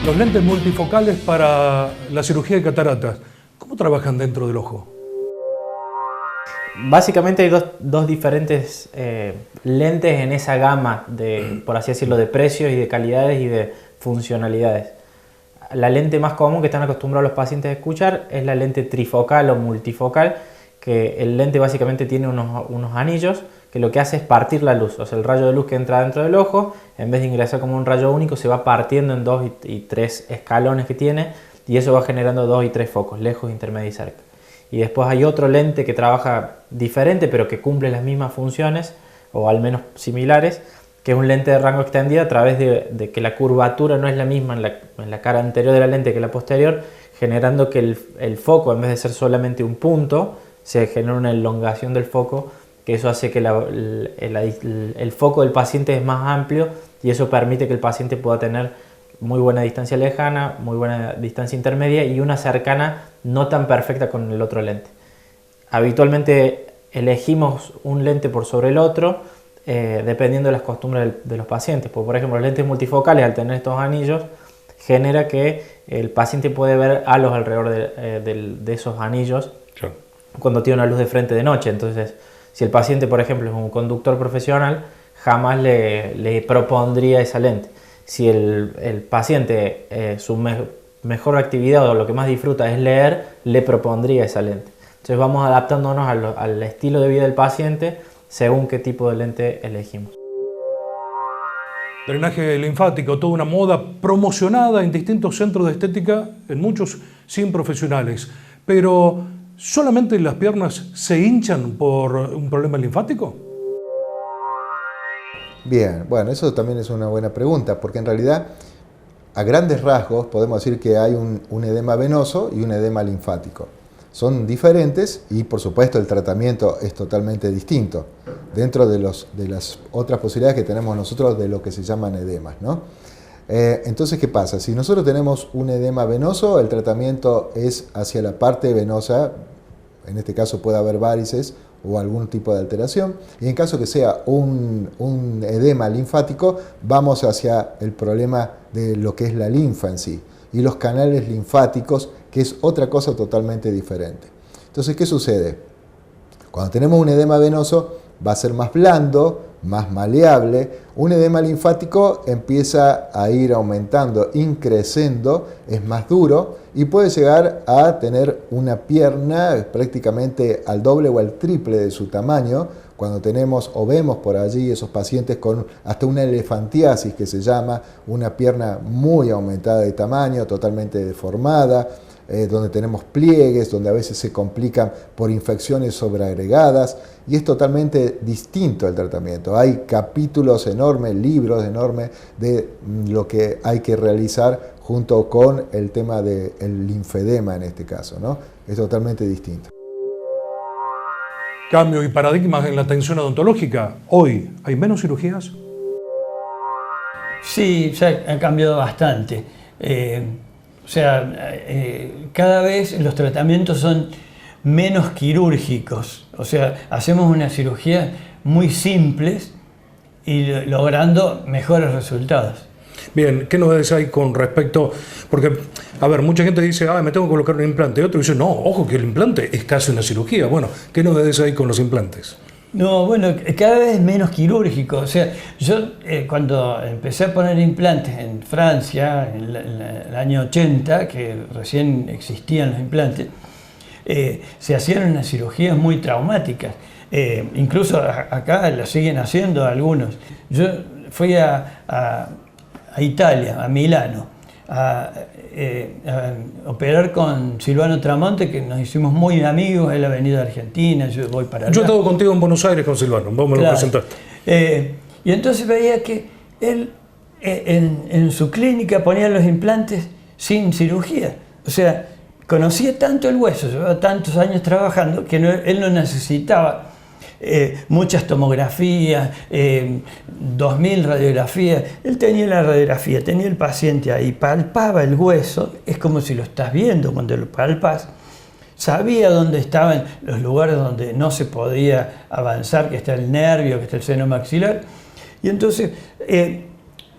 Los lentes multifocales para la cirugía de cataratas, ¿cómo trabajan dentro del ojo? Básicamente hay dos diferentes lentes en esa gama de, por así decirlo, de precios y de calidades y de funcionalidades. La lente más común que están acostumbrados los pacientes a escuchar es la lente trifocal o multifocal, que el lente básicamente tiene unos anillos que lo que hace es partir la luz. O sea, el rayo de luz que entra dentro del ojo, en vez de ingresar como un rayo único, se va partiendo en 2 y 3 escalones que tiene, y eso va generando 2 y 3 focos, lejos, intermedio y cerca. Y después hay otro lente que trabaja diferente, pero que cumple las mismas funciones, o al menos similares, que es un lente de rango extendido a través de que la curvatura no es la misma en la cara anterior de la lente que la posterior, generando que el foco, en vez de ser solamente un punto, se genera una elongación del foco, que eso hace que el foco del paciente es más amplio, y eso permite que el paciente pueda tener muy buena distancia lejana, muy buena distancia intermedia y una cercana no tan perfecta con el otro lente. Habitualmente elegimos un lente por sobre el otro dependiendo de las costumbres de los pacientes. Por ejemplo, los lentes multifocales, al tener estos anillos, genera que el paciente puede ver halos alrededor de esos anillos, claro, cuando tiene una luz de frente de noche. Entonces, si el paciente, por ejemplo, es un conductor profesional, jamás le propondría esa lente. Si el paciente, su mejor actividad o lo que más disfruta es leer, le propondría esa lente. Entonces vamos adaptándonos al estilo de vida del paciente según qué tipo de lente elegimos. Drenaje linfático, toda una moda promocionada en distintos centros de estética, en muchos sin profesionales. Pero, ¿solamente las piernas se hinchan por un problema linfático? Bien, bueno, eso también es una buena pregunta, porque en realidad, a grandes rasgos, podemos decir que hay un edema venoso y un edema linfático. Son diferentes y, por supuesto, el tratamiento es totalmente distinto dentro de las otras posibilidades que tenemos nosotros de lo que se llaman edemas, ¿no? Entonces, ¿qué pasa? Si nosotros tenemos un edema venoso, el tratamiento es hacia la parte venosa, en este caso puede haber varices o algún tipo de alteración, y en caso que sea un edema linfático, vamos hacia el problema de lo que es la linfa en sí, y los canales linfáticos, que es otra cosa totalmente diferente. Entonces, ¿qué sucede? Cuando tenemos un edema venoso, va a ser más blando, más maleable. Un edema linfático empieza a ir aumentando, increciendo, es más duro y puede llegar a tener una pierna prácticamente al doble o al triple de su tamaño, cuando tenemos o vemos por allí esos pacientes con hasta una elefantiasis, que se llama, una pierna muy aumentada de tamaño, totalmente deformada, donde tenemos pliegues, donde a veces se complican por infecciones sobreagregadas, y es totalmente distinto el tratamiento. Hay capítulos enormes, libros enormes de lo que hay que realizar junto con el tema del linfedema en este caso, ¿no? Es totalmente distinto. Cambio y paradigmas en la atención odontológica. Hoy, ¿hay menos cirugías? Sí, ya ha cambiado bastante. Cada vez los tratamientos son menos quirúrgicos. O sea, hacemos una cirugía muy simples y logrando mejores resultados. Bien, ¿qué novedades hay con respecto? Porque, a ver, mucha gente dice, me tengo que colocar un implante. Y otro dice, no, ojo que el implante es casi una cirugía. Bueno, ¿qué novedades hay con los implantes? No, bueno, cada vez menos quirúrgico. O sea, yo cuando empecé a poner implantes en Francia, en el año 80, que recién existían los implantes, se hacían unas cirugías muy traumáticas. Incluso acá lo siguen haciendo algunos. Yo fui a Italia, a Milano, a operar con Silvano Tramonte, que nos hicimos muy amigos. Él ha venido a Argentina, yo voy para allá. Yo he estado contigo en Buenos Aires con Silvano, vos me lo presentaste. Y entonces veía que él en su clínica ponía los implantes sin cirugía. O sea, conocía tanto el hueso, llevaba tantos años trabajando, que él no necesitaba muchas tomografías, 2000 radiografías. Él tenía la radiografía, tenía el paciente ahí, palpaba el hueso, es como si lo estás viendo cuando lo palpas, sabía dónde estaban los lugares donde no se podía avanzar, que está el nervio, que está el seno maxilar, y entonces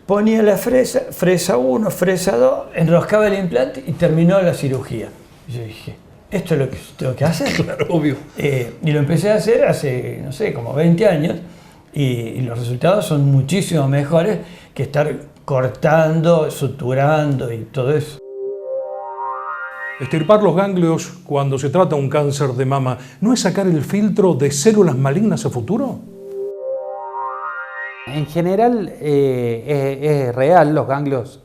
ponía la fresa 1, fresa 2, enroscaba el implante y terminó la cirugía. Y yo dije, ¿esto es lo que tengo que hacer? Claro, obvio. Y lo empecé a hacer hace, no sé, como 20 años y los resultados son muchísimo mejores que estar cortando, suturando y todo eso. Extirpar los ganglios cuando se trata de un cáncer de mama, ¿no es sacar el filtro de células malignas a futuro? En general es real, los ganglios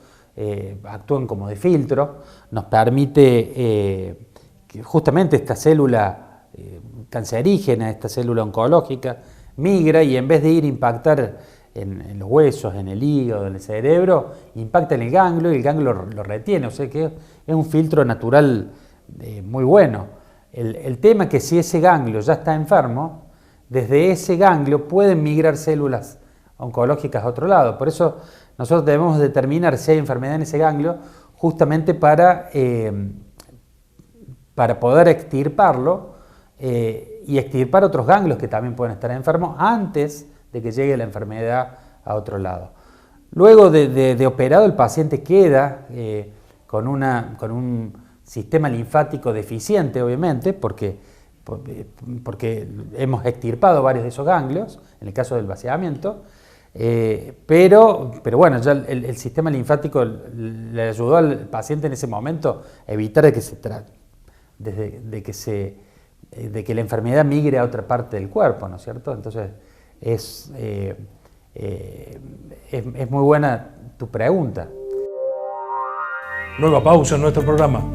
actúan como de filtro, nos permite que justamente esta célula cancerígena, esta célula oncológica, migra y en vez de ir a impactar en los huesos, en el hígado, en el cerebro, impacta en el ganglio y el ganglio lo retiene, o sea que es un filtro natural muy bueno. El tema es que si ese ganglio ya está enfermo, desde ese ganglio pueden migrar células oncológicas a otro lado. Por eso nosotros debemos determinar si hay enfermedad en ese ganglio justamente para poder extirparlo y extirpar otros ganglios que también pueden estar enfermos antes de que llegue la enfermedad a otro lado. Luego de operado el paciente queda con un sistema linfático deficiente, obviamente, porque hemos extirpado varios de esos ganglios, en el caso del vaciamiento, pero bueno, ya el sistema linfático le ayudó al paciente en ese momento a evitar de que la enfermedad migre a otra parte del cuerpo, ¿no es cierto? Entonces es muy buena tu pregunta. Nueva pausa en nuestro programa.